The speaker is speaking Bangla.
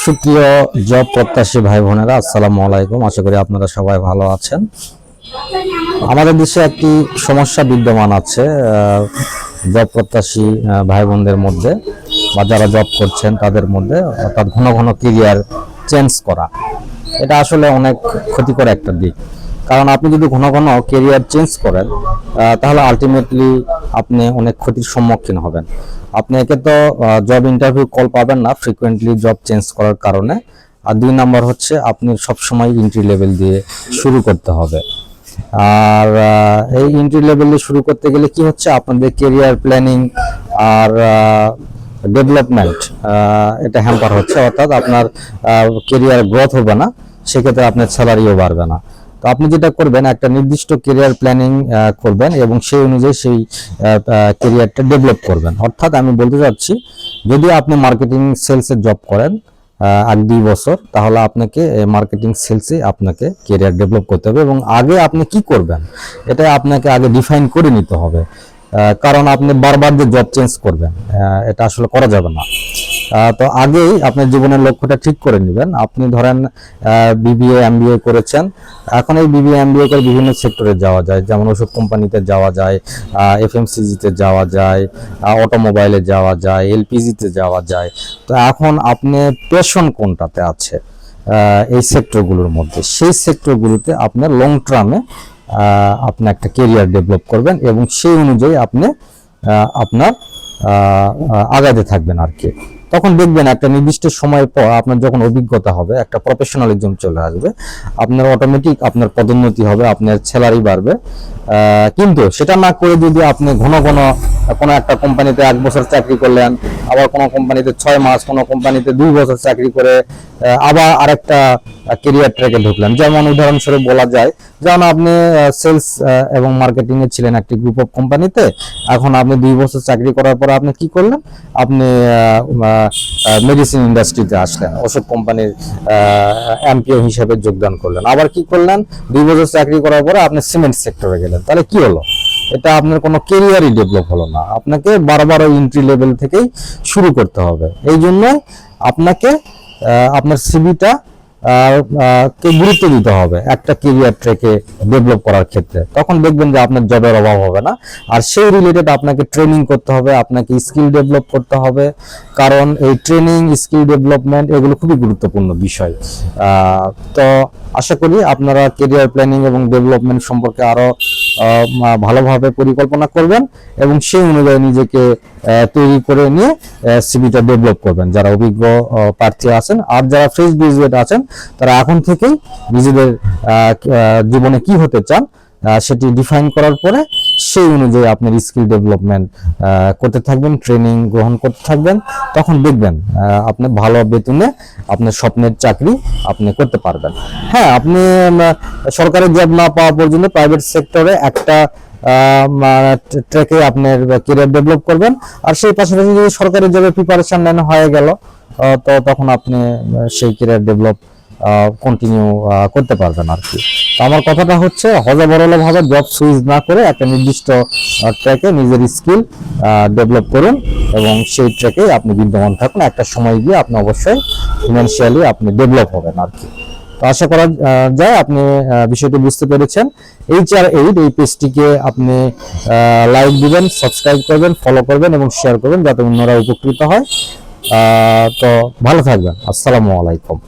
সুপ্রিয় জব প্রত্যাশী ভাই বোনেরা, আসসালামু আলাইকুম। আশা করি আপনারা সবাই ভালো আছেন। আমাদের দেশে একটি সমস্যা বিদ্যমান আছে জব প্রত্যাশী ভাই বোনদের মধ্যে বা যারা জব করছেন তাদের মধ্যে, অর্থাৎ ঘন ঘন ক্যারিয়ার চেঞ্জ করা। এটা আসলে অনেক ক্ষতিকর একটা দিক। কারণ আপনি যদি ঘন ঘন ক্যারিয়ার চেঞ্জ করেন তাহলে আলটিমেটলি আপনি অনেক ক্ষতির সম্মুখীন হবেন। আপনি একে তো জব ইন্টারভিউ কল পাবেন না ফ্রিকোয়েন্টলি জব চেঞ্জ করার কারণে, আর দুই নাম্বার হচ্ছে আপনি সবসময় এন্ট্রি লেভেল দিয়ে শুরু করতে হবে। আর এই এন্ট্রি লেভেল দিয়ে শুরু করতে গেলে কি হচ্ছে, আপনাদের ক্যারিয়ার প্ল্যানিং আর ডেভেলপমেন্ট এটা হ্যাম্পার হচ্ছে, অর্থাৎ আপনার ক্যারিয়ার গ্রোথ হবে না, সেক্ষেত্রে আপনার স্যালারিও বাড়বে না। তো আপনি যেটা করবেন, একটা নির্দিষ্ট ক্যারিয়ার প্ল্যানিং করবেন এবং সেই অনুযায়ী সেই ক্যারিয়ারটা ডেভেলপ করবেন। অর্থাৎ আমি বলতে চাচ্ছি, যদি আপনি মার্কেটিং সেলসে জব করেন 1-2 বছর, তাহলে আপনাকে মার্কেটিং সেলসে আপনাকে ক্যারিয়ার ডেভেলপ করতে হবে এবং আগে আপনি কি করবেন এটা আপনাকে আগে ডিফাইন করে নিতে হবে। কারণ আপনি বারবার যে জব চেঞ্জ করবেন এটা আসলে করা যাবে না। তো আগেই আপনার জীবনের লক্ষ্যটা ঠিক করে নেবেন। আপনি ধরেন বিবিএ এমবিএ করেছেন, এখন এই বিবিএ এমবিএ করে বিভিন্ন সেক্টরে যাওয়া যায়, যেমন ওষুধ কোম্পানিতে যাওয়া যায়, এফএমসিজিতে যাওয়া যায়, অটোমোবাইলে যাওয়া যায়, এলপিজিতে যাওয়া যায়। তো এখন আপনি প্যাশন কোনটাতে আছে এই সেক্টরগুলোর মধ্যে, সেই সেক্টরগুলোতে আপনার লং টার্মে আপনি একটা ক্যারিয়ার ডেভেলপ করবেন এবং সেই অনুযায়ী আপনি আপনার আগাতে থাকবেন আর কি। তখন দেখবেন একটা নির্দিষ্ট সময় পর আপনার যখন অভিজ্ঞতা হবে, একটা প্রফেশনালিজম চলে আসবে, আপনার অটোমেটিক আপনার পদোন্নতি হবে, আপনার স্যালারি বাড়বে। কিন্তু সেটা না করে যদি আপনি ঘন ঘন কোনো একটা কোম্পানিতে 1 বছর চাকরি করলেন, আবার কোনো কোম্পানিতে 6 মাস, কোনো কোম্পানিতে 2 বছর চাকরি করে আবার আরেকটা ক্যারিয়ার ট্র্যাকে ঢুকলেন, যেমন উদাহরণস্বরূপ বলা যায়, যেমন আপনি সেলস এবং মার্কেটিং এ ছিলেন একটি গ্রুপ অফ কোম্পানিতে, এখন আপনি 2 বছর চাকরি করার পর আপনি কি করলেন, আপনি মেডিসিন ইন্ডাস্ট্রিতে আসলেন, ওষুধ কোম্পানির এমপিও হিসেবে যোগদান করলেন। আবার কি করলেন, 2 বছর চাকরি করার পরে আপনি সিমেন্ট সেক্টরে গেলেন। তাহলে কি হলো, এটা আপনার কোনো ক্যারিয়ারই ডেভেলপ হলো না। আপনাকে বারবার ওই এন্ট্রি লেভেল থেকেই শুরু করতে হবে। এই জন্য আপনাকে আপনার সিভিটা কে গুরুত্ব দিতে হবে একটা ক্যারিয়ার ট্র্যাকে ডেভেলপ করার ক্ষেত্রে। তখন দেখবেন যে আপনার জবের অভাব হবে না। আর সেই রিলেটেড আপনাকে ট্রেনিং করতে হবে, আপনাকে স্কিল ডেভেলপ করতে হবে, কারণ এই ট্রেনিং, স্কিল ডেভেলপমেন্ট এগুলো খুবই গুরুত্বপূর্ণ বিষয়। তো আশা করি আপনারা ক্যারিয়ার প্ল্যানিং এবং ডেভেলপমেন্ট সম্পর্কে আরো ভালোভাবে পরিকল্পনা করবেন এবং সেই অনুযায়ী নিজেকে তৈরি করে নিয়ে সিভিটা ডেভেলপ করবেন, যারা অভিজ্ঞ প্রার্থী আছেন। আর যারা ফ্রেশ গ্রাজুয়েট আছেন, তারা এখন থেকেই নিজেদের জীবনে কি হতে চান সেটি ডিফাইন করার পরে সেই অনুযায়ী আপনার স্কিল ডেভেলপমেন্ট করতে থাকবেন, ট্রেনিং গ্রহণ করতে থাকবেন। তখন দেখবেন আপনি ভালো বেতনে আপনার স্বপ্নের চাকরি আপনি করতে পারবেন। হ্যাঁ, আপনি সরকারি জব না পাওয়া পর্যন্ত প্রাইভেট সেক্টরে একটা ট্র্যাকে আপনার ক্যারিয়ার ডেভেলপ করবেন। আর সেই পাশাপাশি যদি সরকারি জবের প্রিপারেশন নেন হয়ে গেল, তো তখন আপনি সেই ক্যারিয়ার ডেভেলপ কন্টিনিউ করতে পারবেন আর কি। তো আমার কথাটা হচ্ছে, হযবরল ভাবে জব সুইচ না করে একটা নির্দিষ্ট ট্র্যাকে নিজের স্কিল ডেভেলপ করুন এবং সেই ট্র্যাকে আপনি বিদ্যমান থাকুন। একটা সময় গিয়ে আপনি অবশ্যই ফিনান্সিয়ালি আপনি ডেভেলপ হবেন আর কি। তো আশা করা যায় আপনি বিষয়টি বুঝতে পেরেছেন। HR8 এই পেজটিকে আপনি লাইক দিবেন, সাবস্ক্রাইব করবেন, ফলো করবেন এবং শেয়ার করবেন, যাতে অন্যরা উপকৃত হয়। তো ভালো থাকবেন। আসসালামু আলাইকুম।